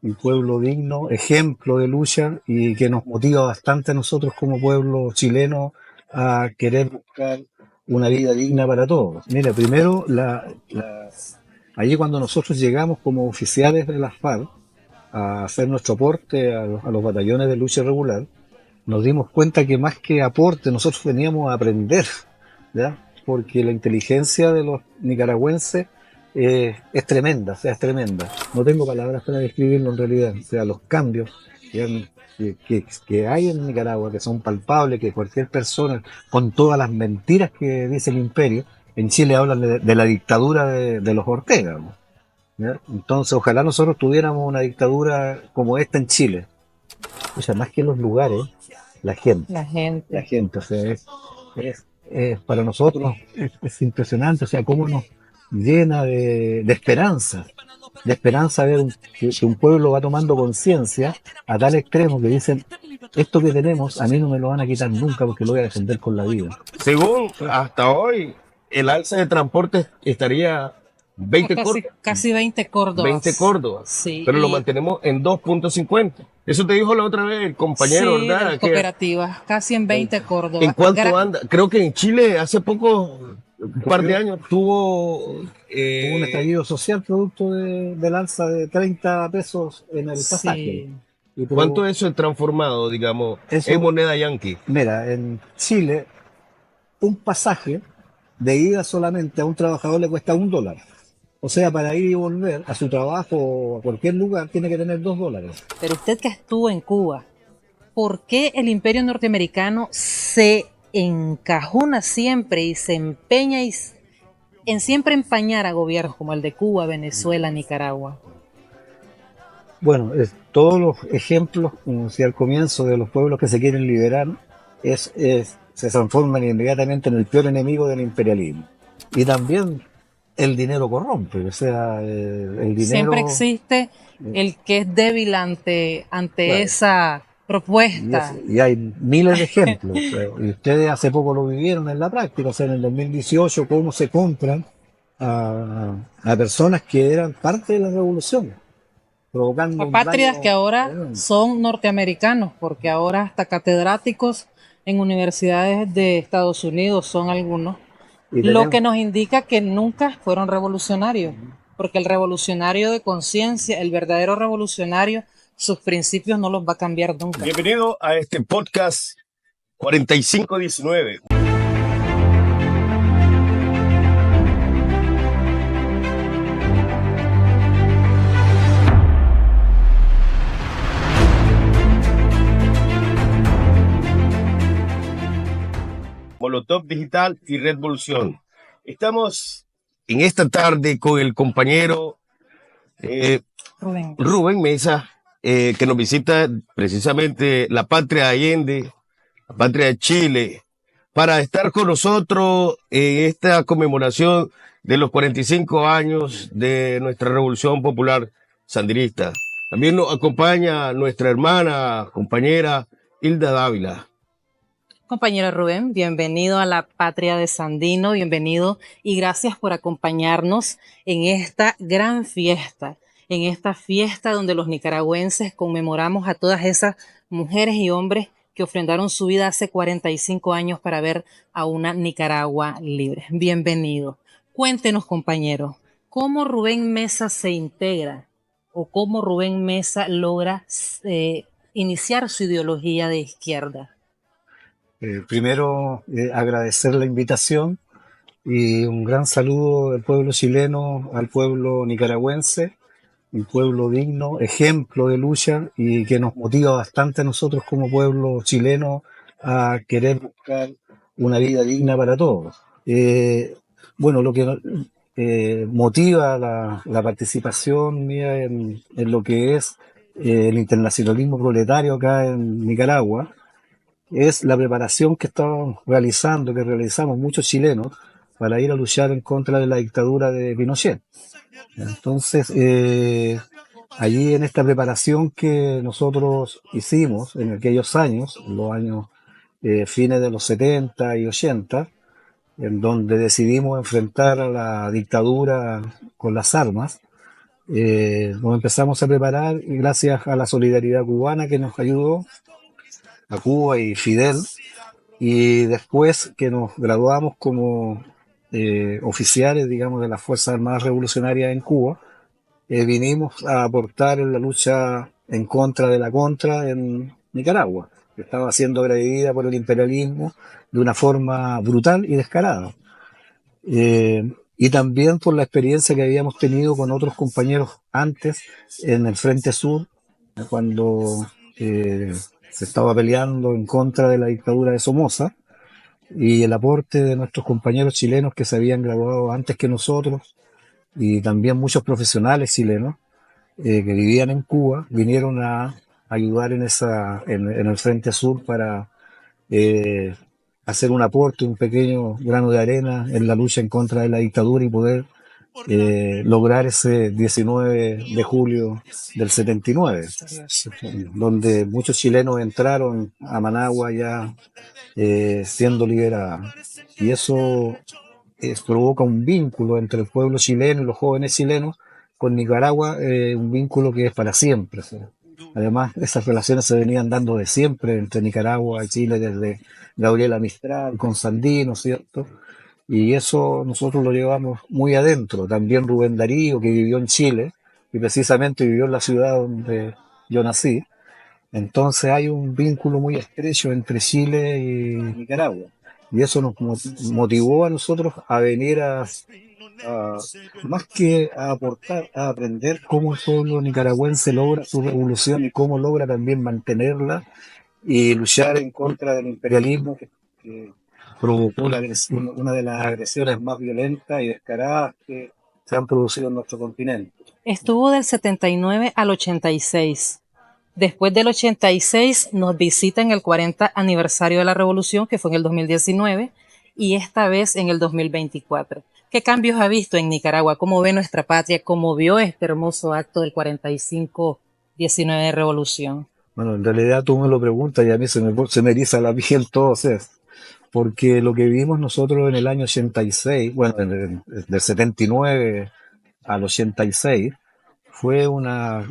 un pueblo digno, ejemplo de lucha y que nos motiva bastante a nosotros como pueblo chileno a querer buscar una vida digna para todos. Mira, primero, allí cuando nosotros llegamos como oficiales de las FARC a hacer nuestro aporte a los batallones de lucha regular, nos dimos cuenta que más que aporte, nosotros veníamos a aprender, ¿ya? Porque la inteligencia de los nicaragüenses es tremenda, o sea, es tremenda. No tengo palabras para describirlo en realidad, o sea, los cambios que hay en Nicaragua, que son palpables, que cualquier persona, con todas las mentiras que dice el imperio, en Chile hablan de la dictadura de los Ortega, ¿no? ¿Ya? Entonces, ojalá nosotros tuviéramos una dictadura como esta en Chile. O sea, más que los lugares, la gente. La La gente. gente, o sea, para nosotros es impresionante, o sea, cómo nos llena de esperanza ver que un pueblo va tomando conciencia a tal extremo que dicen, esto que tenemos a mí no me lo van a quitar nunca porque lo voy a defender con la vida. Según hasta hoy, el alza de transporte estaría A 20 casi, córdobas, casi 20 20 Córdobas. córdobas, Sí, pero lo y mantenemos en 2.50. Eso te dijo la otra vez el compañero, sí, de las ¿verdad? Que cooperativas, casi en 20 en Córdobas. cuánto anda. Creo que en Chile hace poco, un par de Ocurrió, años, tuvo hubo un estallido social producto del alza de 30 pesos en el pasaje. Sí. Y ¿cuánto pero eso es transformado, digamos, en eso, moneda yanqui? mira, en Chile un pasaje de ida solamente a un trabajador le cuesta $1. O sea, para ir y volver a su trabajo o a cualquier lugar tiene que tener $2. Pero usted que estuvo en Cuba, ¿por qué el imperio norteamericano se encajona siempre y se empeña en siempre empañar a gobiernos como el de Cuba, Venezuela, Nicaragua? Bueno, todos los ejemplos, como decía al comienzo, de los pueblos que se quieren liberar, se transforman inmediatamente en el peor enemigo del imperialismo. Y también el dinero corrompe, o sea, el Siempre dinero, existe eh, el que es débil ante claro, esa propuesta. y hay miles de ejemplos. O sea, y ustedes hace poco lo vivieron en la práctica, o sea, en el 2018, cómo se compran a personas que eran parte de la revolución, provocando un Apátridas que daño ahora tremendo. son norteamericanos, porque ahora hasta catedráticos en universidades de Estados Unidos son algunos, Y lo que tenemos, nos indica que nunca fueron revolucionarios, porque el revolucionario de conciencia, el verdadero revolucionario, sus principios no los va a cambiar nunca. Bienvenido a este podcast 4519. Molotov Digital y Red Revolución. Estamos en esta tarde con el compañero eh, Rubén. Rubén Mesa, que nos visita precisamente la patria de Allende, la patria de Chile, para estar con nosotros en esta conmemoración de los 45 años de nuestra Revolución Popular Sandinista. También nos acompaña nuestra hermana, compañera Hilda Dávila. Compañero Rubén, bienvenido a la patria de Sandino, bienvenido y gracias por acompañarnos en esta gran fiesta, en esta fiesta donde los nicaragüenses conmemoramos a todas esas mujeres y hombres que ofrendaron su vida hace 45 años para ver a una Nicaragua libre. Bienvenido. Cuéntenos, compañero, ¿cómo Rubén Mesa se integra o cómo Rubén Mesa logra iniciar su ideología de izquierda? primero, agradecer la invitación y un gran saludo del pueblo chileno al pueblo nicaragüense, un pueblo digno, ejemplo de lucha y que nos motiva bastante a nosotros como pueblo chileno a querer buscar una vida digna para todos. Bueno, lo que motiva la participación mía en lo que es el internacionalismo proletario acá en Nicaragua es la preparación que estamos realizando, que realizamos muchos chilenos para ir a luchar en contra de la dictadura de Pinochet. Entonces, allí en esta preparación que nosotros hicimos en aquellos años, en los años fines de los 70 y 80, en donde decidimos enfrentar a la dictadura con las armas, nos empezamos a preparar y gracias a la solidaridad cubana que nos ayudó, a Cuba y Fidel, y después que nos graduamos como oficiales, digamos, de las Fuerzas Armadas Revolucionarias en Cuba, vinimos a aportar en la lucha en contra de la Contra en Nicaragua, que estaba siendo agredida por el imperialismo de una forma brutal y descarada. Y también por la experiencia que habíamos tenido con otros compañeros antes en el Frente Sur, cuando se estaba peleando en contra de la dictadura de Somoza, y el aporte de nuestros compañeros chilenos que se habían graduado antes que nosotros, y también muchos profesionales chilenos que vivían en Cuba, vinieron a ayudar en el Frente Sur para eh, hacer un aporte, un pequeño grano de arena en la lucha en contra de la dictadura y poder lograr ese 19 de julio del 79, donde muchos chilenos entraron a Managua ya siendo liberados. Y eso provoca un vínculo entre el pueblo chileno y los jóvenes chilenos con Nicaragua, un vínculo que es para siempre. O sea. Además, esas relaciones se venían dando de siempre entre Nicaragua y Chile, desde Gabriela Mistral, con Sandino, ¿cierto? Y eso nosotros lo llevamos muy adentro. También Rubén Darío, que vivió en Chile, y precisamente vivió en la ciudad donde yo nací. Entonces hay un vínculo muy estrecho entre Chile y Nicaragua. Y eso nos motivó a nosotros a venir a, más que a aportar, a aprender cómo el pueblo nicaragüense logra su revolución y cómo logra también mantenerla y luchar en contra del imperialismo que provocó una de las agresiones más violentas y descaradas que se han producido en nuestro continente. Estuvo del 79 al 86. Después del 86 nos visita en el 40 aniversario de la Revolución, que fue en el 2019, y esta vez en el 2024. ¿Qué cambios ha visto en Nicaragua? ¿Cómo ve nuestra patria? ¿Cómo vio este hermoso acto del 45-19 de Revolución? Bueno, en realidad tú me lo preguntas y a mí se me eriza la piel todo, o sea, porque lo que vivimos nosotros en el año 86, bueno, del 79 al 86, fue una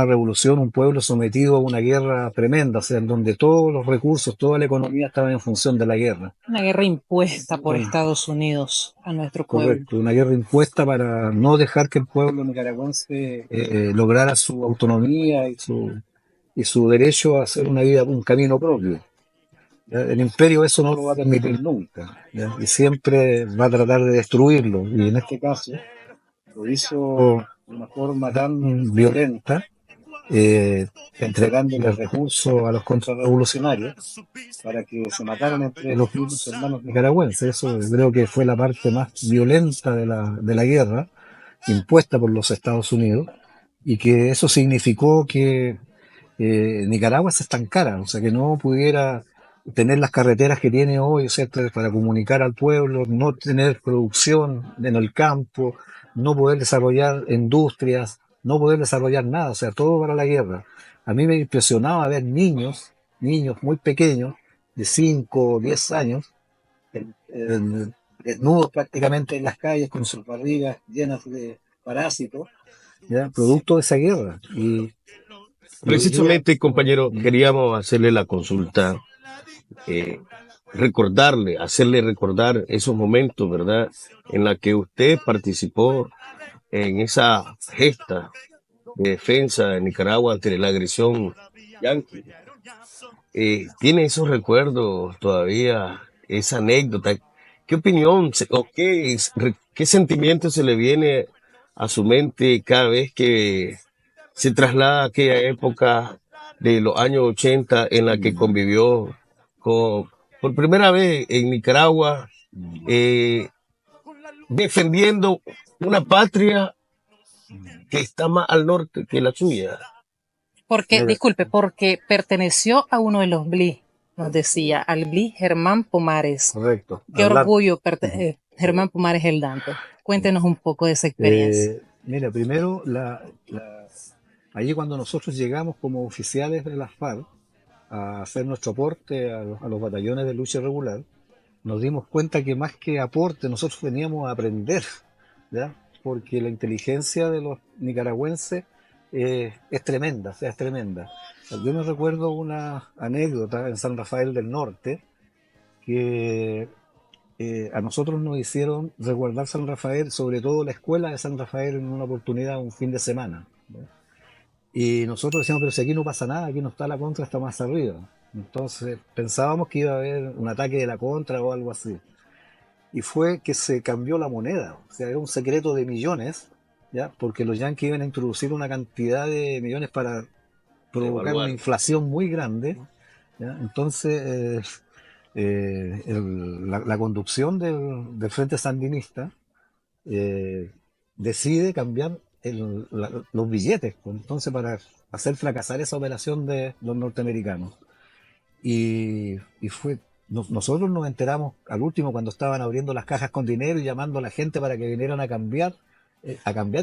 revolución, un pueblo sometido a una guerra tremenda, o sea, en donde todos los recursos, toda la economía estaba en función de la guerra. Una guerra impuesta por Estados Unidos a nuestro pueblo. Correcto, una guerra impuesta para no dejar que el pueblo nicaragüense lograra su autonomía y su derecho a hacer una vida, un camino propio. ¿Ya? El imperio eso no lo va a permitir nunca, ¿ya? Y siempre va a tratar de destruirlo. Y en este caso lo hizo de una forma tan violenta, entregándole recursos a los contrarrevolucionarios para que se mataran entre los mismos hermanos nicaragüenses. Eso creo que fue la parte más violenta de la guerra impuesta por los Estados Unidos, y que eso significó que Nicaragua se estancara, o sea, que no pudiera tener las carreteras que tiene hoy, ¿cierto? Para comunicar al pueblo, no tener producción en el campo, no poder desarrollar industrias, no poder desarrollar nada, o sea, todo para la guerra. A mí me impresionaba ver niños muy pequeños, de 5 o 10 años, desnudos prácticamente en las calles, con sus barrigas llenas de parásitos, ¿ya? Producto de esa guerra. Y Precisamente, compañero, queríamos hacerle la consulta, eh, recordarle, hacerle recordar esos momentos, ¿verdad? En la que usted participó en esa gesta de defensa de Nicaragua ante la agresión yanqui. ¿Tiene esos recuerdos todavía, esa anécdota? ¿Qué opinión o qué sentimiento se le viene a su mente cada vez que se traslada a aquella época de los años 80 en la que convivió por primera vez en Nicaragua, eh, defendiendo una patria que está más al norte que la suya? Porque, disculpe, porque perteneció a uno de los BLI, nos decía, al BLI Germán Pomares. Correcto. Qué orgullo, Germán Pomares el Dante. Cuéntenos un poco de esa experiencia. Mira, primero, allí cuando nosotros llegamos como oficiales de las FARC a hacer nuestro aporte a los batallones de lucha regular, nos dimos cuenta que más que aporte, nosotros veníamos a aprender, ¿ya? porque la inteligencia de los nicaragüenses es tremenda, o sea, es tremenda. Yo me recuerdo una anécdota en San Rafael del Norte, que a nosotros nos hicieron resguardar San Rafael, sobre todo la escuela de San Rafael, en una oportunidad, un fin de semana, ¿no? Y nosotros decíamos, pero si aquí no pasa nada, aquí no está la contra, está más arriba. Entonces pensábamos que iba a haber un ataque de la contra o algo así. Y fue que se cambió la moneda, o sea, era un secreto de millones, ¿ya? Porque los yanquis iban a introducir una cantidad de millones para provocar una Evaluar. inflación muy grande, ¿ya? Entonces, la conducción del Frente Sandinista eh, decide cambiar los billetes, pues, entonces para hacer fracasar esa operación de los norteamericanos. Y fue, nosotros nos enteramos al último cuando estaban abriendo las cajas con dinero y llamando a la gente para que vinieran a cambiar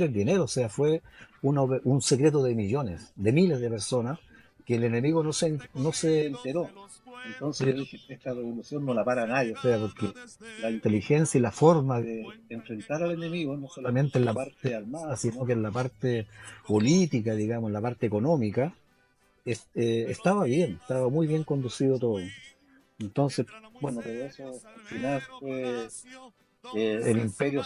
el dinero. O sea, fue un secreto de millones, de miles de personas, que el enemigo no se enteró. Entonces yo dije, esta revolución no la para nadie, o sea, porque la inteligencia y la forma de enfrentar al enemigo, no solamente en la parte armada, sino que en la parte política, digamos, en la parte económica, estaba bien, estaba muy bien conducido todo. Entonces, bueno, todo eso al final fue, el imperio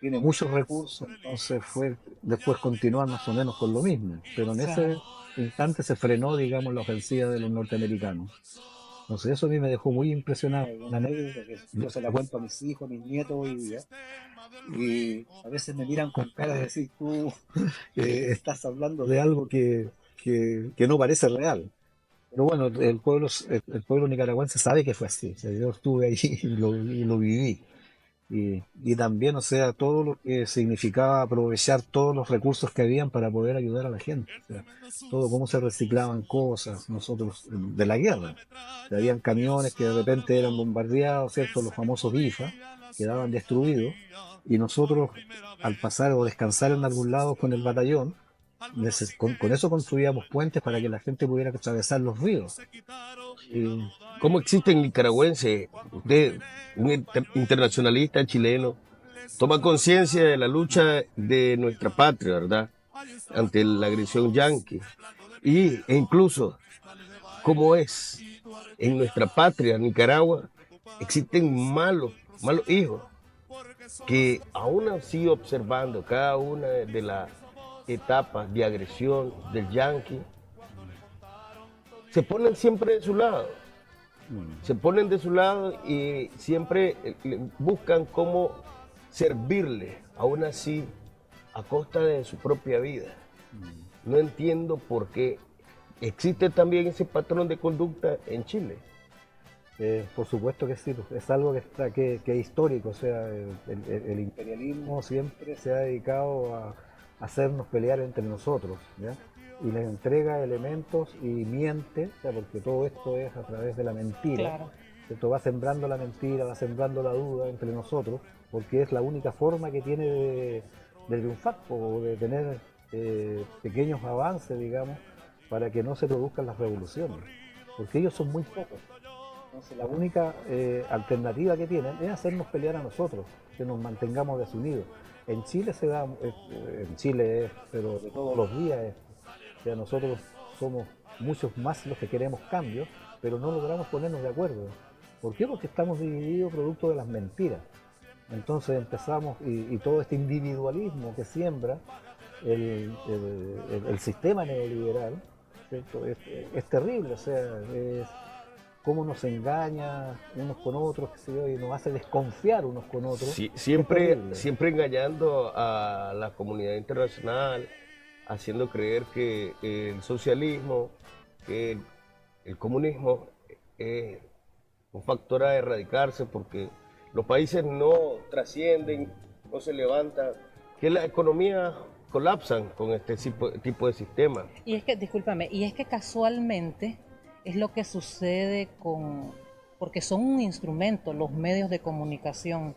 tiene muchos recursos, entonces fue después continuar más o menos con lo mismo, pero en ese Claro. instante se frenó, digamos, la ofensiva de los norteamericanos. Entonces eso a mí me dejó muy impresionado, una anécdota que yo se la cuento a mis hijos, a mis nietos hoy día, y a veces me miran con cara de decir, tú estás hablando de algo que no parece real. Pero bueno, el pueblo nicaragüense sabe que fue así. O sea, yo estuve ahí y lo viví. Y también, o sea, todo lo que significaba aprovechar todos los recursos que habían para poder ayudar a la gente. O sea, todo cómo se reciclaban cosas, nosotros, de la guerra. O sea, habían camiones que de repente eran bombardeados, ¿cierto? Los famosos BIFA, quedaban destruidos. Y nosotros, al pasar o descansar en algún lado con el batallón, con eso construíamos puentes para que la gente pudiera atravesar los ríos. Y ¿Cómo existe en nicaragüense? Usted, un internacionalista chileno, toma conciencia de la lucha de nuestra patria, ¿verdad? Ante la agresión yanqui. E incluso, ¿cómo es? En nuestra patria, Nicaragua, existen malos hijos que aún así observando cada una de las etapas de agresión del yanqui, se ponen siempre de su lado. Se ponen de su lado y siempre buscan cómo servirle, aún así, a costa de su propia vida. No entiendo por qué existe también ese patrón de conducta en Chile. por supuesto que sí, pues, es algo que es histórico, o sea, el imperialismo siempre se ha dedicado a hacernos pelear entre nosotros, ¿ya? Y les entrega elementos y miente, o sea, porque todo esto es a través de la mentira, Claro. ¿cierto? Va sembrando la mentira, va sembrando la duda entre nosotros, porque es la única forma que tiene de triunfar, o de tener pequeños avances, digamos, para que no se produzcan las revoluciones, porque ellos son muy pocos. Entonces la única alternativa que tienen es hacernos pelear a nosotros, que nos mantengamos desunidos. En Chile se da, en Chile es, pero de todos los días es, o sea, nosotros somos muchos más los que queremos cambios, pero no logramos ponernos de acuerdo. ¿Por qué? Porque estamos divididos producto de las mentiras. Entonces empezamos, y todo este individualismo que siembra el sistema neoliberal, ¿cierto? Es terrible, o sea, es cómo nos engaña unos con otros, qué sé yo, y nos hace desconfiar unos con otros. Sí, Es terrible. siempre engañando a la comunidad internacional, haciendo creer que el socialismo, que el comunismo es un factor a erradicarse porque los países no trascienden, no se levantan, que las economías colapsan con este tipo de sistema. Y es que, discúlpame, y es que casualmente es lo que sucede porque son un instrumento los medios de comunicación,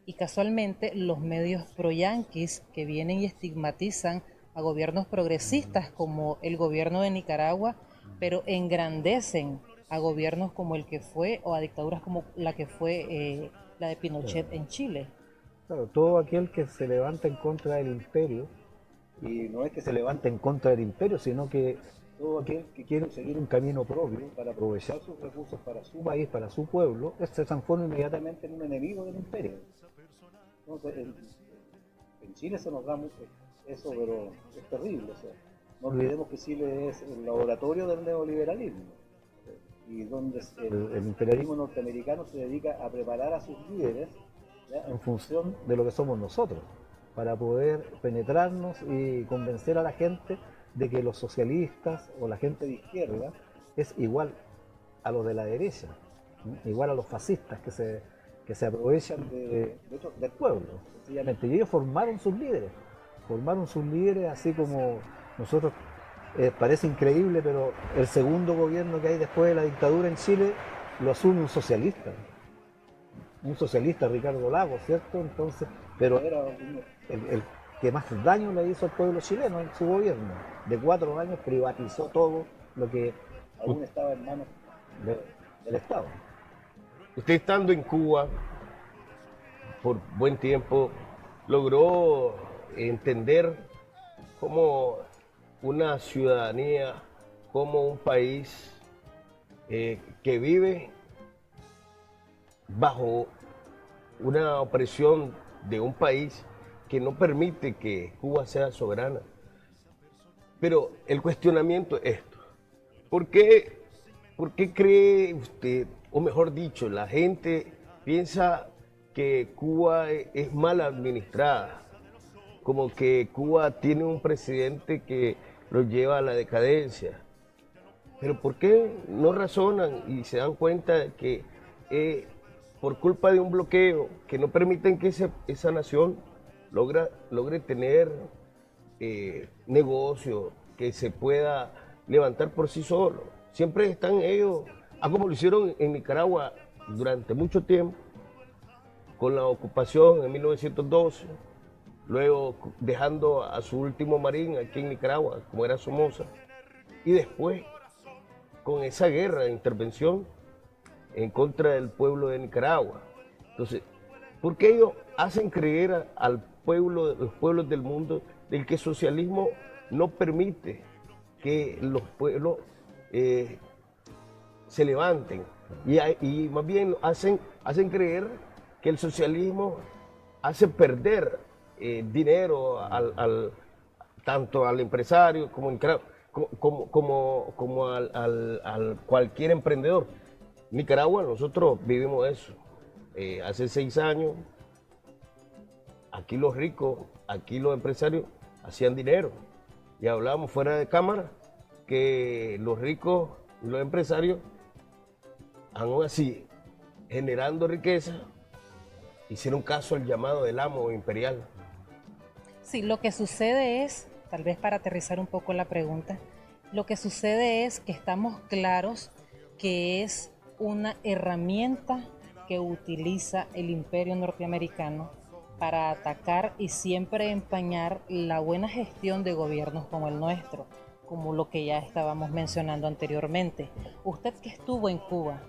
y casualmente los medios pro-yanquis que vienen y estigmatizan a gobiernos progresistas como el gobierno de Nicaragua, pero engrandecen a gobiernos como el que fue, o a dictaduras como la que fue la de Pinochet en Chile. Claro, todo aquel que se levanta en contra del imperio, y no es que se levante en contra del imperio, sino que todo aquel que quiere seguir un camino propio para aprovechar sus recursos para su país, para su pueblo, se transforma inmediatamente en un enemigo del imperio. Entonces, en Chile se nos da mucho eso, pero es terrible. O sea, no olvidemos que Chile es el laboratorio del neoliberalismo y donde el imperialismo norteamericano se dedica a preparar a sus líderes, ¿ya?, en función de lo que somos nosotros, para poder penetrarnos y convencer a la gente de que los socialistas o la gente de izquierda es igual a los de la derecha, ¿no?, igual a los fascistas que se aprovechan del pueblo, sencillamente. Y ellos formaron sus líderes así como nosotros. Parece increíble, pero el segundo gobierno que hay después de la dictadura en Chile lo asume un socialista, Ricardo Lagos, ¿cierto? Entonces, pero era el que más daño le hizo al pueblo chileno en su gobierno. De 4 años privatizó todo lo que aún estaba en manos del Estado. Usted estando en Cuba por buen tiempo, logró entender cómo una ciudadanía, como un país que vive bajo una opresión de un país que no permite que Cuba sea soberana. Pero el cuestionamiento es esto. ¿Por qué, por qué cree usted, o mejor dicho, la gente piensa que Cuba es mal administrada? Como que Cuba tiene un presidente que lo lleva a la decadencia. Pero ¿por qué no razonan y se dan cuenta de que por culpa de un bloqueo que no permiten que esa nación logre tener negocio, que se pueda levantar por sí solo? Siempre están ellos, como lo hicieron en Nicaragua durante mucho tiempo, con la ocupación en 1912, luego dejando a su último marín aquí en Nicaragua, como era Somoza, y después con esa guerra de intervención en contra del pueblo de Nicaragua. Entonces, ¿por qué ellos hacen creer al pueblo, los pueblos del mundo, del que el socialismo no permite que los pueblos se levanten? Y más bien hacen creer que el socialismo hace perder dinero tanto al empresario como al cualquier emprendedor. En Nicaragua nosotros vivimos eso. Hace 6 años, aquí los ricos, aquí los empresarios hacían dinero. Y hablábamos fuera de cámara que los ricos y los empresarios, aún así, generando riqueza, hicieron caso al llamado del amo imperial. Sí, lo que sucede es, tal vez para aterrizar un poco la pregunta, lo que sucede es que estamos claros que es una herramienta que utiliza el imperio norteamericano para atacar y siempre empañar la buena gestión de gobiernos como el nuestro, como lo que ya estábamos mencionando anteriormente. Usted que estuvo en Cuba,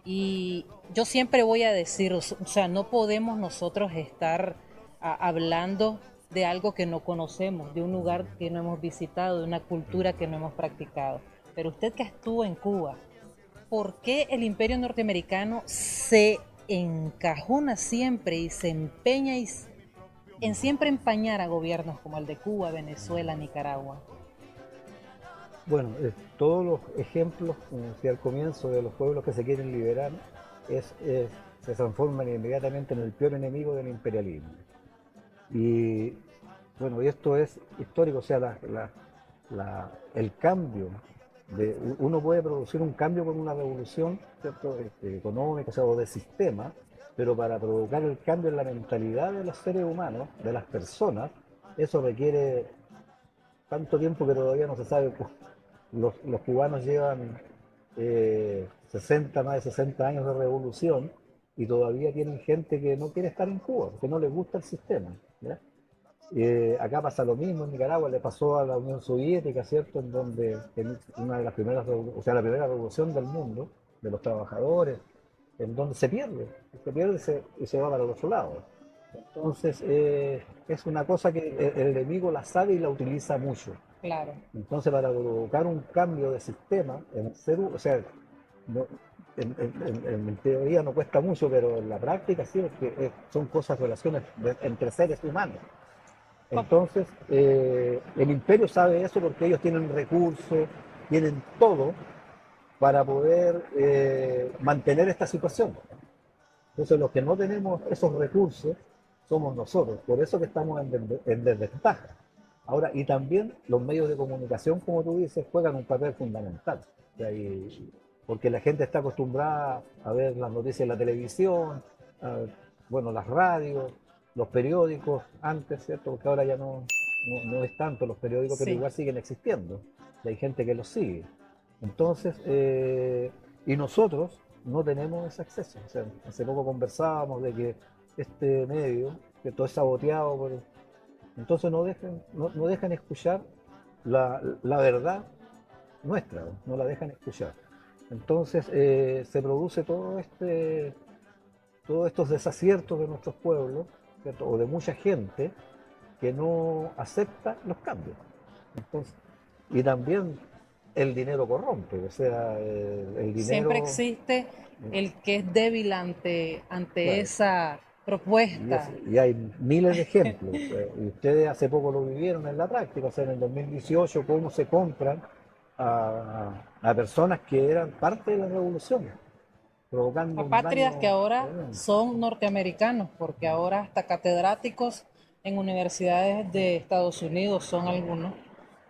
y yo siempre voy a decir, o sea, no podemos nosotros estar hablando de algo que no conocemos, de un lugar que no hemos visitado, de una cultura que no hemos practicado. Pero usted que estuvo en Cuba, ¿por qué el imperio norteamericano se encajona siempre y se empeña en siempre empañar a gobiernos como el de Cuba, Venezuela, Nicaragua? Bueno, todos los ejemplos, como decía al comienzo, de los pueblos que se quieren liberar, se transforman inmediatamente en el peor enemigo del imperialismo. Y bueno, y esto es histórico, o sea, el cambio, uno puede producir un cambio con una revolución, ¿cierto?, económica, o sea, o de sistema, pero para provocar el cambio en la mentalidad de los seres humanos, de las personas, eso requiere tanto tiempo que todavía no se sabe. Los cubanos llevan 60, más de 60 años de revolución y todavía tienen gente que no quiere estar en Cuba, que no les gusta el sistema, ¿ya? Acá pasa lo mismo, en Nicaragua le pasó a la Unión Soviética, ¿cierto?, en donde en una de las primeras, o sea, la primera revolución del mundo, de los trabajadores, en donde se pierde y se va para el otro lado. Entonces, es una cosa que el enemigo la sabe y la utiliza mucho. Claro. Entonces, para provocar un cambio de sistema, en el ser, o sea, no- en teoría no cuesta mucho, pero en la práctica sí, porque son cosas, relaciones entre seres humanos. Entonces, el imperio sabe eso porque ellos tienen recursos, tienen todo para poder mantener esta situación. Entonces, los que no tenemos esos recursos somos nosotros, por eso que estamos en desventaja. Ahora, y también los medios de comunicación, como tú dices, juegan un papel fundamental. O sea, porque la gente está acostumbrada a ver las noticias en la televisión, bueno, las radios, los periódicos, antes, ¿cierto? Porque ahora ya no es tanto los periódicos, pero Sí. igual siguen existiendo. Y hay gente que los sigue. Entonces, y nosotros no tenemos ese acceso. O sea, hace poco conversábamos de que este medio, que todo es saboteado entonces no dejan escuchar la verdad nuestra, no la dejan escuchar. Entonces se produce todos estos desaciertos de nuestros pueblos, ¿cierto? O de mucha gente que no acepta los cambios. Entonces, y también el dinero corrompe, o sea, el Siempre dinero, existe el que es débil ante claro, esa propuesta. y hay miles de ejemplos. Y ustedes hace poco lo vivieron en la práctica, o sea, en el 2018, cómo se compran a personas que eran parte de la revolución, provocando un Apátridas que daño ahora tremendo. son norteamericanos, porque ahora hasta catedráticos en universidades de Estados Unidos son algunos,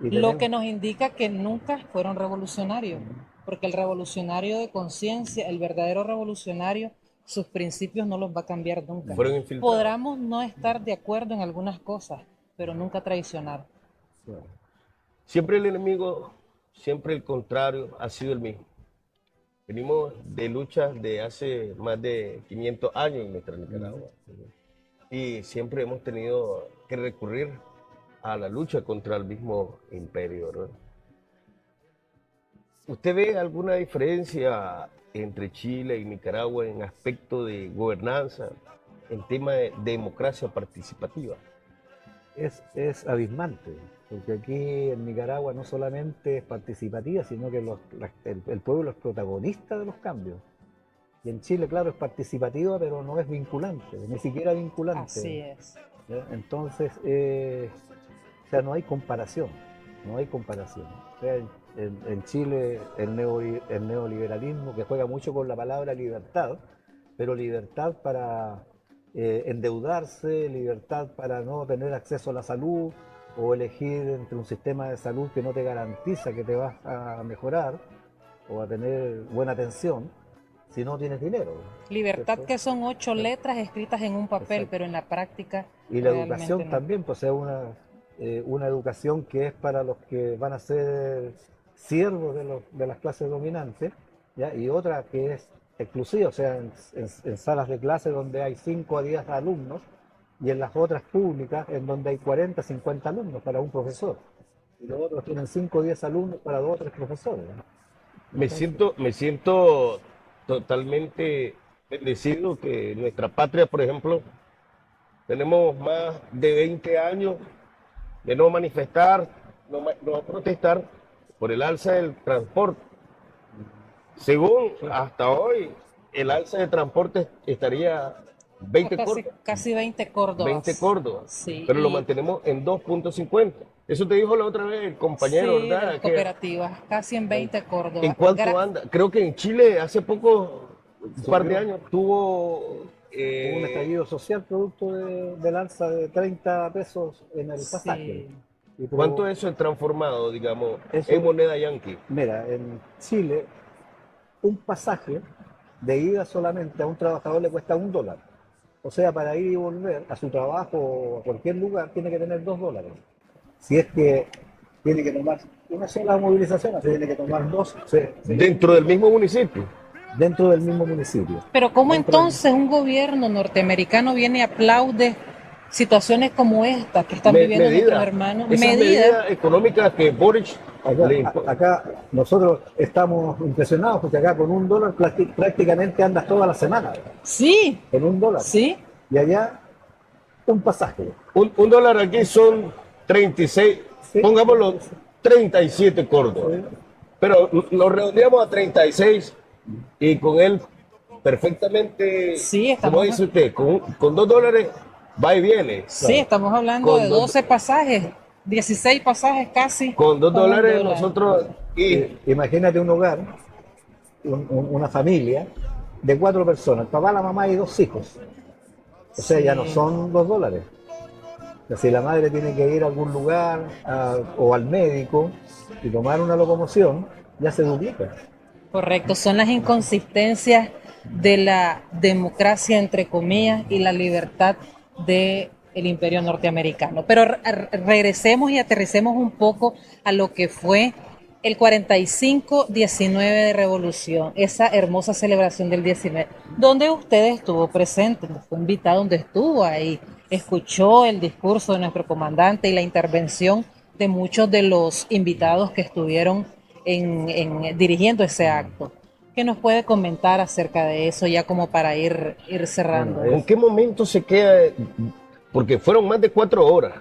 Y lo que tenemos, nos indica que nunca fueron revolucionarios, porque el revolucionario de conciencia, el verdadero revolucionario, sus principios no los va a cambiar nunca. Fueron infiltrados. Podremos no estar de acuerdo en algunas cosas, pero nunca traicionar. claro, Siempre el enemigo, siempre el contrario, ha sido el mismo. Venimos de luchas de hace más de 500 años en nuestra Nicaragua. Y siempre hemos tenido que recurrir a la lucha contra el mismo imperio, ¿verdad? ¿Usted ve alguna diferencia entre Chile y Nicaragua en aspecto de gobernanza, en tema de democracia participativa? es abismante, porque aquí en Nicaragua no solamente es participativa, sino que el pueblo es protagonista de los cambios. Y en Chile, claro, es participativa, pero no es vinculante, ni siquiera vinculante. Así es. ¿Ya? Entonces, o sea, no hay comparación, no hay comparación. O sea, en Chile el neoliberalismo que juega mucho con la palabra libertad, pero libertad para endeudarse, libertad para no tener acceso a la salud o elegir entre un sistema de salud que no te garantiza que te vas a mejorar o a tener buena atención si no tienes dinero, Libertad ¿cierto? que son 8 letras escritas en un papel, Exacto. pero en la práctica Y la realmente educación no. también, pues es una educación que es para los que van a ser siervos de las clases dominantes, ¿ya? Y otra que es exclusiva, o sea, en salas de clase donde hay 5 a 10 alumnos, y en las otras públicas en donde hay 40, 50 alumnos para un profesor. Y los otros tienen 5 o 10 alumnos para 2 o 3 profesores, ¿no? Entonces, Me siento totalmente bendecido que en nuestra patria, por ejemplo, tenemos más de 20 años de no manifestar, no protestar por el alza del transporte. Según sí, hasta hoy, el alza de transporte estaría A 20 casi, Córdobas, casi 20 20 Córdobas. Córdobas, Sí, pero lo mantenemos en 2.50. Eso te dijo la otra vez el compañero, sí, de las ¿verdad? Que cooperativas, casi en 20 ¿en Córdobas. cuánto anda? Creo que en Chile hace poco, un par de subió. años, tuvo Hubo un estallido social producto del alza de 30 pesos en el pasaje. Sí, Y ¿cuánto eso es transformado, digamos, en eso, moneda yanqui? mira, en Chile un pasaje de ida solamente a un trabajador le cuesta $1. O sea, para ir y volver a su trabajo o a cualquier lugar tiene que tener $2. Si es que tiene que tomar una sola movilización, se tiene que tomar dos, sería Dentro del mismo municipio. dentro del mismo municipio. pero ¿cómo Dentro del, entonces un gobierno norteamericano viene y aplaude situaciones como esta que están viviendo nuestros hermanos, esas medidas económicas que Boric Acá nosotros estamos impresionados porque acá con $1 prácticamente andas toda la semana. Sí, Con $1. sí. Y allá un pasaje. un dólar aquí son 36, Sí. pongámoslo 37 córdobas. Sí. Pero lo redondeamos a 36 y con él perfectamente, Sí, como dice usted, con $2 va y viene. Sí, estamos hablando Con de 12 pasajes, 16 pasajes casi. Con dos con dólares $1. nosotros... Imagínate un hogar, una familia de 4 personas, el papá, la mamá y 2 hijos. O sea, ya no Sí. son $2. O sea, si la madre tiene que ir a algún lugar o al médico y tomar una locomoción, ya se duplica. Correcto, son las inconsistencias de la democracia, entre comillas, y la libertad del imperio norteamericano. Pero regresemos y aterricemos un poco a lo que fue el 45-19 de Revolución, esa hermosa celebración del 19, donde usted estuvo presente, fue invitado, donde estuvo ahí, escuchó el discurso de nuestro comandante y la intervención de muchos de los invitados que estuvieron dirigiendo ese acto. ¿Qué nos puede comentar acerca de eso ya como para ir cerrando? ¿En qué momento se queda? Porque fueron más de 4 horas.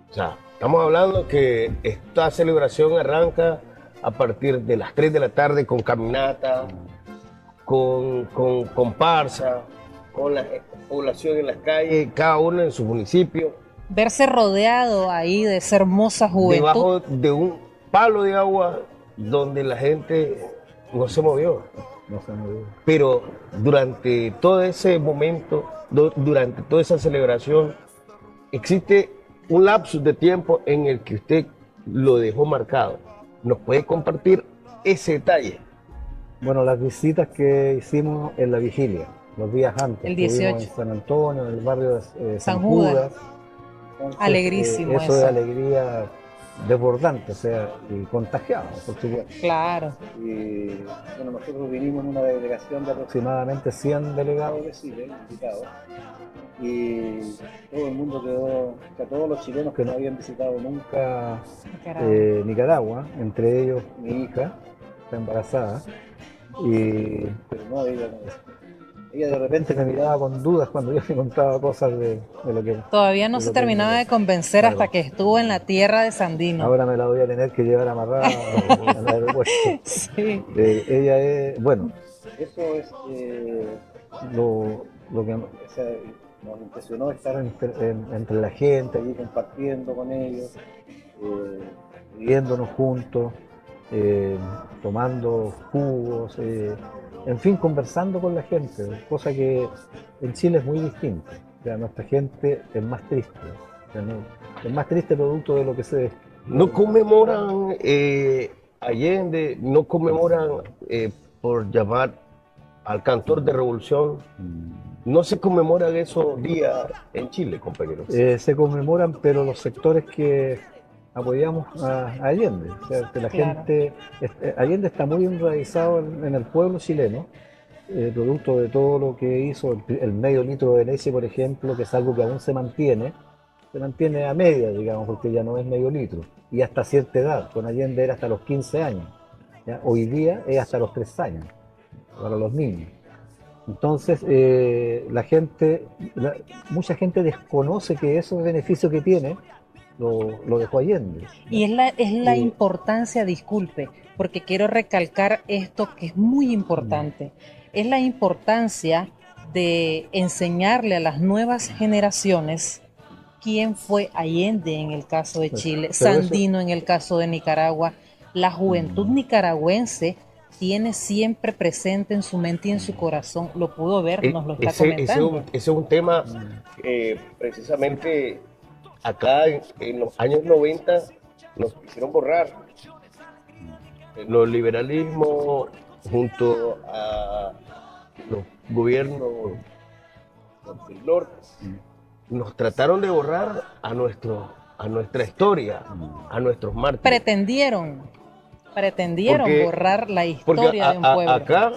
O sea, estamos hablando que esta celebración arranca a partir de las 3 de la tarde con caminata, con comparsa, con la población en las calles, cada uno en su municipio. Verse rodeado ahí de esa hermosa juventud. Debajo de un palo de agua donde la gente no se movió. No se movió. Pero durante todo ese momento, durante toda esa celebración, existe un lapsus de tiempo en el que usted lo dejó marcado. ¿Nos puede compartir ese detalle? Bueno, las visitas que hicimos en la vigilia, los días antes. El 18. En San Antonio, en el barrio de San San Judas. Judas. Entonces, Alegrísimo eso eso. de alegría desbordante, o sea, y contagiado, por supuesto. Claro. Y bueno, nosotros vinimos en una delegación de aproximadamente 100 delegados de Chile, invitados, y todo el mundo quedó, o sea, todos los chilenos que no habían visitado nunca Nicaragua, entre ellos mi hija, está embarazada, pero no, ella de repente me miraba con dudas cuando yo me contaba cosas de lo que... Todavía no se terminaba de convencer Claro. hasta que estuvo en la tierra de Sandino. Ahora me la voy a tener que llevar amarrada al aeropuerto. Sí. Ella es, bueno, eso es lo que o sea, nos impresionó estar entre la gente, allí compartiendo con ellos, viviéndonos juntos, tomando jugos, en fin, conversando con la gente, cosa que en Chile es muy distinta. O sea, nuestra gente es más triste, o sea, es más triste producto de lo que se... No conmemoran Allende, no conmemoran por llamar al cantor de revolución. No se conmemoran esos días en Chile, compañeros. Se conmemoran, pero los sectores que apoyamos a Allende. O sea, que la gente, Allende está muy enraizado en el pueblo chileno, producto de todo lo que hizo el medio litro de leche, por ejemplo, que es algo que aún se mantiene a media, digamos, porque ya no es medio litro, y hasta cierta edad. Con Allende era hasta los 15 años, ¿ya? Hoy día es hasta los 3 años, para los niños. Entonces, mucha gente desconoce que esos beneficios que tiene lo dejó Allende, ¿ya? Y es la importancia, disculpe, porque quiero recalcar esto que es muy importante, es la importancia de enseñarle a las nuevas generaciones quién fue Allende en el caso de Chile, Sandino en el caso de Nicaragua. La juventud nicaragüense tiene siempre presente en su mente y en su corazón, lo pudo ver, nos lo está comentando. Ese es un tema precisamente acá en los años 90 nos quisieron borrar. Los liberalismos junto a los gobiernos del norte nos trataron de borrar a nuestra historia, a nuestros mártires. Pretendieron borrar la historia de un pueblo. Acá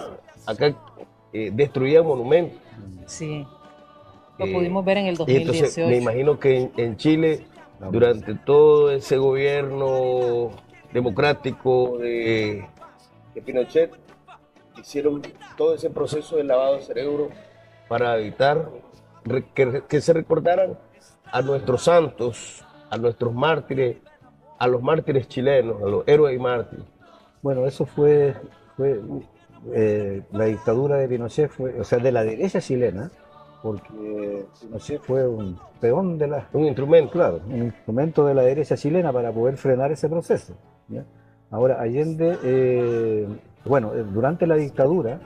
destruían monumentos. Sí. Lo pudimos ver en el Y entonces me 2018. imagino que en Chile, durante todo ese gobierno democrático de Pinochet, hicieron todo ese proceso de lavado de cerebro para evitar que se recordaran a nuestros santos, a nuestros mártires, a los mártires chilenos, a los héroes y mártires. Bueno, fue la dictadura de Pinochet fue, o sea, de la derecha chilena, porque Pinochet fue un peón de la, Un instrumento. claro, un instrumento de la derecha chilena para poder frenar ese proceso. ¿Ya? Ahora, Allende, bueno, durante la dictadura,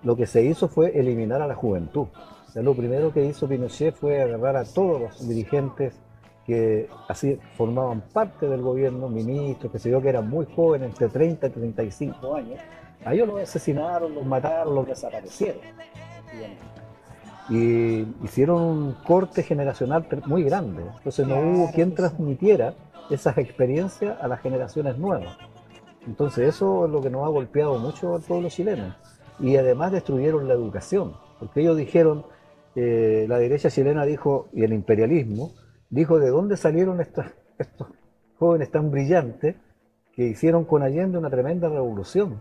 lo que se hizo fue eliminar a la juventud. O sea, lo primero que hizo Pinochet fue agarrar a todos los dirigentes que así formaban parte del gobierno, ministros, que se yo, que eran muy jóvenes, entre 30 y 35 años. A ellos los asesinaron, los mataron, los desaparecieron. Y hicieron un corte generacional muy grande. Entonces no hubo quien transmitiera esas experiencias a las generaciones nuevas. Entonces eso es lo que nos ha golpeado mucho al pueblo chileno. Y además destruyeron la educación, porque ellos dijeron, la derecha chilena dijo, y el imperialismo, dijo de dónde salieron estos jóvenes tan brillantes que hicieron con Allende una tremenda revolución.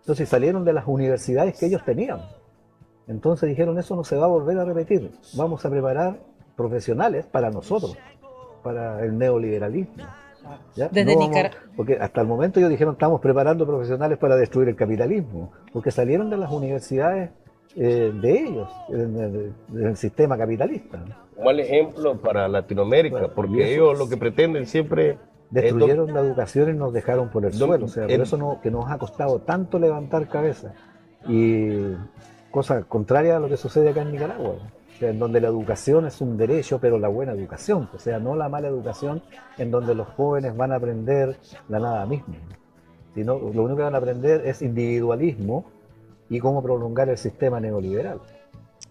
Entonces salieron de las universidades que ellos tenían. Entonces dijeron, eso no se va a volver a repetir, vamos a preparar profesionales para nosotros, para el neoliberalismo. ¿Ya? Desde No Nicaragua. porque hasta el momento ellos dijeron estamos preparando profesionales para destruir el capitalismo, porque salieron de las universidades de ellos, del sistema capitalista. Un mal ejemplo para Latinoamérica, Bueno, y porque eso ellos lo que pretenden siempre es destruyeron la educación y nos dejaron por el dom- suelo, o sea, por el- eso que nos ha costado tanto levantar cabeza. Y cosa contraria a lo que sucede acá en Nicaragua, o sea, en donde la educación es un derecho, pero la buena educación, o sea, no la mala educación en donde los jóvenes van a aprender la nada misma, sino lo único que van a aprender es individualismo y cómo prolongar el sistema neoliberal.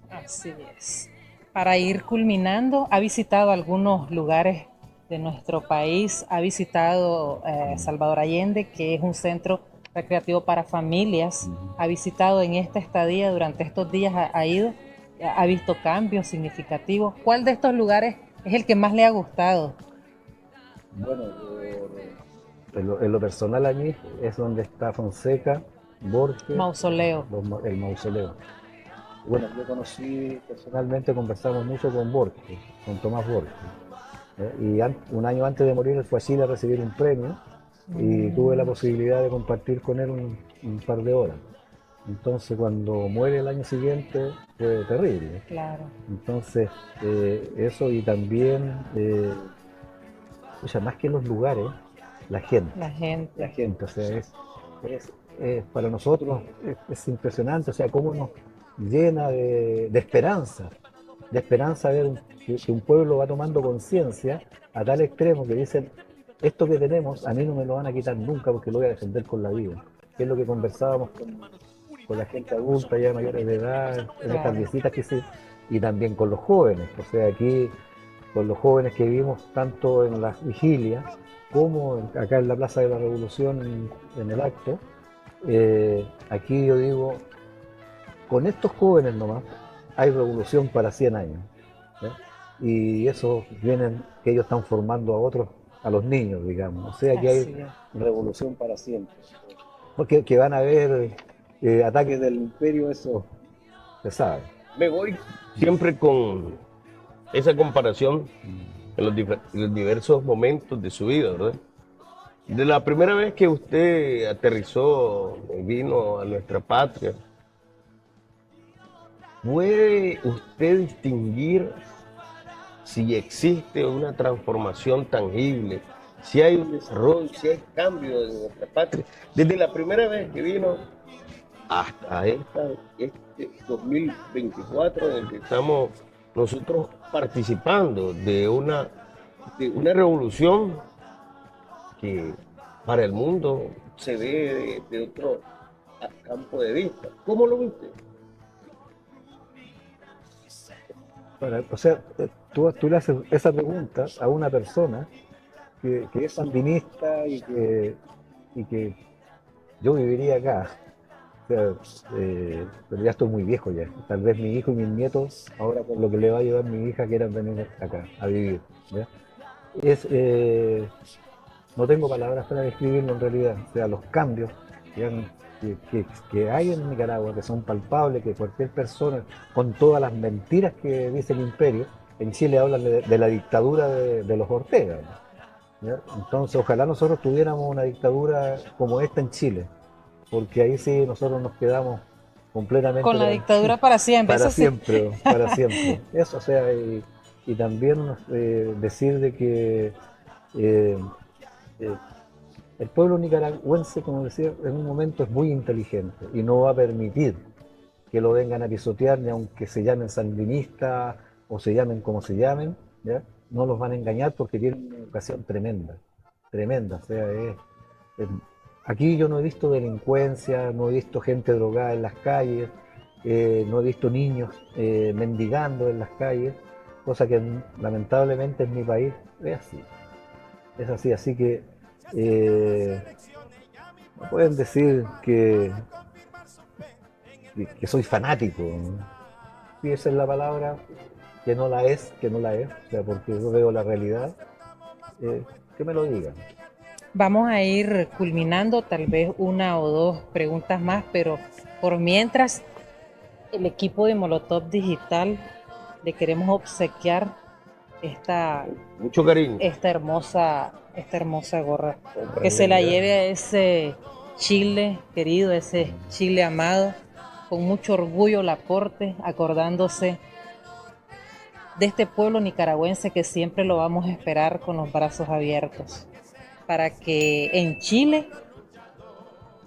Así es. Para ir culminando, ha visitado algunos lugares de nuestro país, ha visitado Salvador Allende, que es un centro recreativo para familias, ha visitado en esta estadía, durante estos días ha ido, ha visto cambios significativos. ¿Cuál de estos lugares es el que más le ha gustado? Bueno, en lo personal a mí es donde está Fonseca, Borges, Mausoleo. el mausoleo. Bueno, yo conocí personalmente, conversamos mucho con Borges, con Tomás Borges. Y un año antes de morir él fue a Chile a recibir un premio y tuve la posibilidad de compartir con él un par de horas. Entonces cuando muere el año siguiente fue terrible. Claro. Entonces eso y también, o sea, más que los lugares, la gente. La gente. La gente, o sea, para nosotros es impresionante, o sea, cómo nos llena de esperanza ver que un pueblo va tomando conciencia a tal extremo que dicen, esto que tenemos a mí no me lo van a quitar nunca porque lo voy a defender con la vida, que es lo que conversábamos con la gente adulta, ya mayores de edad, en estas visitas que sí, y también con los jóvenes, o sea, aquí con los jóvenes que vivimos tanto en las vigilias como acá en la Plaza de la Revolución en el acto, aquí yo digo, con estos jóvenes nomás hay revolución para 100 años. ¿Ya? Y eso vienen que ellos están formando a otros, a los niños, digamos. O sea que hay revolución para siempre. Porque que van a haber ataques del imperio, eso se sabe. Me voy siempre con esa comparación en los diversos momentos de su vida, ¿verdad? De la primera vez que usted aterrizó y vino a nuestra patria, ¿puede usted distinguir si existe una transformación tangible, si hay un desarrollo, si hay cambio en nuestra patria? Desde la primera vez que vino hasta este 2024 en el que estamos nosotros participando de una revolución que para el mundo se ve de otro campo de vista. ¿Cómo lo viste? O sea, tú le haces esa pregunta a una persona que es sandinista y que yo viviría acá. O sea, pero ya estoy muy viejo ya. Tal vez mi hijo y mis nietos, ahora con lo que le va a llevar mi hija, quieran venir acá a vivir. ¿Ya? Es, no tengo palabras para describirlo en realidad. O sea, los cambios que, que hay en Nicaragua, que son palpables, que cualquier persona, con todas las mentiras que dice el imperio, en Chile hablan de la dictadura de los Ortega. ¿Ya? Entonces, ojalá nosotros tuviéramos una dictadura como esta en Chile, porque ahí sí nosotros nos quedamos completamente Con la dictadura para siempre, para eso sí. siempre, para siempre. Eso, o sea, y también decir de que eh, eh, el pueblo nicaragüense, como decía, en un momento es muy inteligente y no va a permitir que lo vengan a pisotear, ni aunque se llamen sandinistas o se llamen como se llamen, ¿ya? No los van a engañar porque tienen una educación tremenda, tremenda. O sea, es- aquí yo no he visto delincuencia, no he visto gente drogada en las calles, no he visto niños mendigando en las calles, cosa que lamentablemente en mi país es así. Es así, así que eh, no pueden decir que soy fanático, ¿no? Si esa es la palabra, que no la es, que no la es, o sea, porque yo veo la realidad, eh, que me lo digan. Vamos a ir culminando tal vez una o dos preguntas más, pero por mientras, el equipo de Molotov Digital le queremos obsequiar esta, Mucho cariño. esta hermosa gorra. Que se la Realidad. lleve a ese Chile querido, ese Chile amado, con mucho orgullo la porte, acordándose de este pueblo nicaragüense que siempre lo vamos a esperar con los brazos abiertos, para que en Chile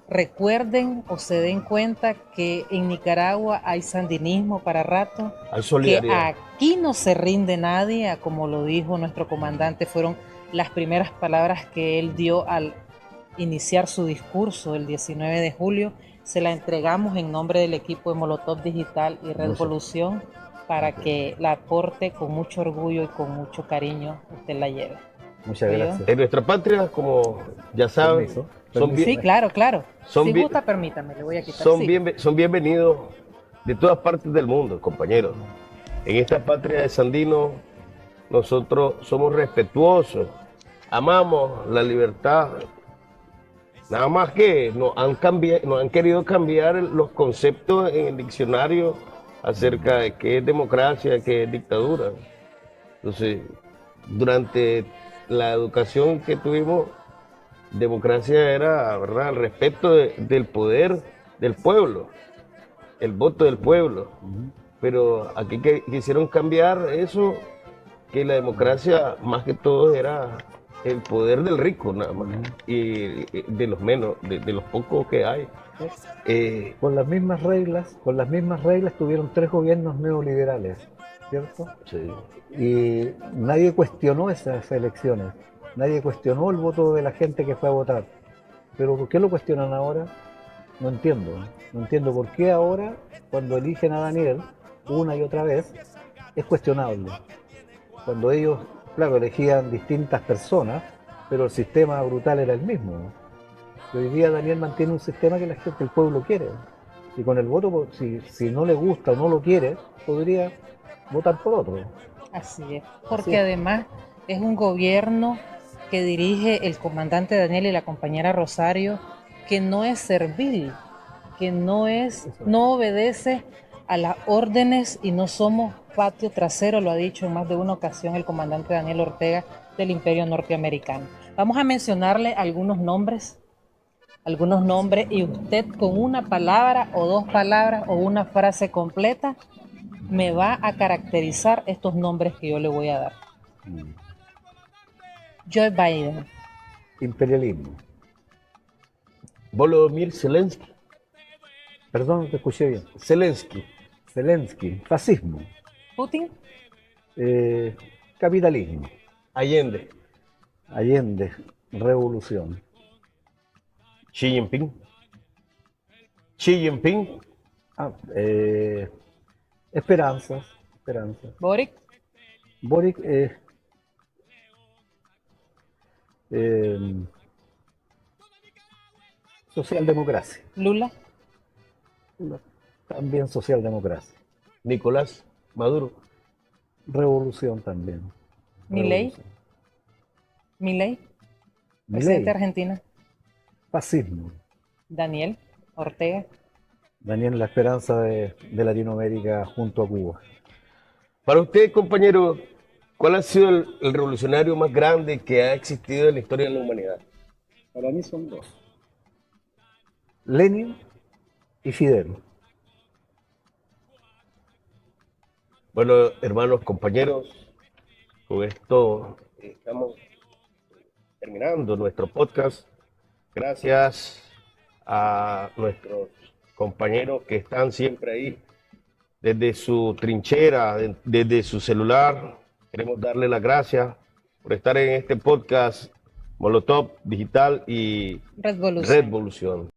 recuerden o se den cuenta que en Nicaragua hay sandinismo para rato, Hay que solidaridad. aquí no se rinde nadie, como lo dijo nuestro comandante, fueron las primeras palabras que él dio al iniciar su discurso el 19 de julio. Se la entregamos en nombre del equipo de Molotov Digital y Muchas, Revolución para muchas, que la aporte con mucho orgullo y con mucho cariño, usted la lleve. muchas ¿Oyó? gracias. En nuestra patria, como ya saben, Permiso, son permiso, bien, Sí, claro, claro. son Si bien, gusta, permítame, le voy a quitar. Sí. son bienvenidos de todas partes del mundo, compañeros. En esta patria de Sandino, nosotros somos respetuosos, amamos la libertad. Nada más que nos han querido cambiar los conceptos en el diccionario acerca de qué es democracia, qué es dictadura. Entonces, durante la educación que tuvimos, democracia era, ¿verdad?, el respeto del poder del pueblo, el voto del pueblo. Pero aquí quisieron cambiar eso, que la democracia más que todo era el poder del rico nada más, y de los menos, de los pocos que hay. Eh, con las mismas reglas tuvieron tres gobiernos neoliberales, ¿cierto? sí. Y nadie cuestionó esas elecciones, nadie cuestionó el voto de la gente que fue a votar. Pero ¿por qué lo cuestionan ahora? No entiendo. No entiendo por qué ahora, cuando eligen a Daniel una y otra vez, es cuestionable. Cuando ellos, claro, elegían distintas personas, pero el sistema brutal era el mismo. Y hoy día Daniel mantiene un sistema que la gente, el pueblo quiere. Y con el voto, si no le gusta o no lo quiere, podría votar por otro. Así es, Así porque es. además es un gobierno que dirige el comandante Daniel y la compañera Rosario, que no es servil, que Eso. no obedece a las órdenes y no somos patio trasero, lo ha dicho en más de una ocasión el comandante Daniel Ortega del Imperio Norteamericano. Vamos a mencionarle algunos nombres y usted con una palabra o dos palabras o una frase completa me va a caracterizar estos nombres que yo le voy a dar. Mm. Joe Biden, Imperialismo. Volodymyr Zelensky, Perdón, no te escuché bien. Zelensky, Zelensky. Fascismo. Putin, Eh, capitalismo. Allende, Allende. Revolución. Xi Jinping, Xi Jinping, Ah, esperanzas. Esperanzas. Boric, Boric. Eh, socialdemocracia. Lula, También socialdemocracia. Nicolás Maduro. Revolución también. Milei, Revolución. Milei, Milei, presidente de Argentina. fascismo. Daniel Ortega. Daniel, la esperanza de Latinoamérica junto a Cuba. Para usted, compañero, ¿cuál ha sido el revolucionario más grande que ha existido en la historia de la humanidad? Para mí son dos. Lenin y Fidel. Bueno, hermanos, compañeros, con esto estamos terminando nuestro podcast. Gracias a nuestros compañeros que están siempre ahí, desde su trinchera, desde su celular. Queremos darle las gracias por estar en este podcast Molotov Digital y Revolución. Revolución.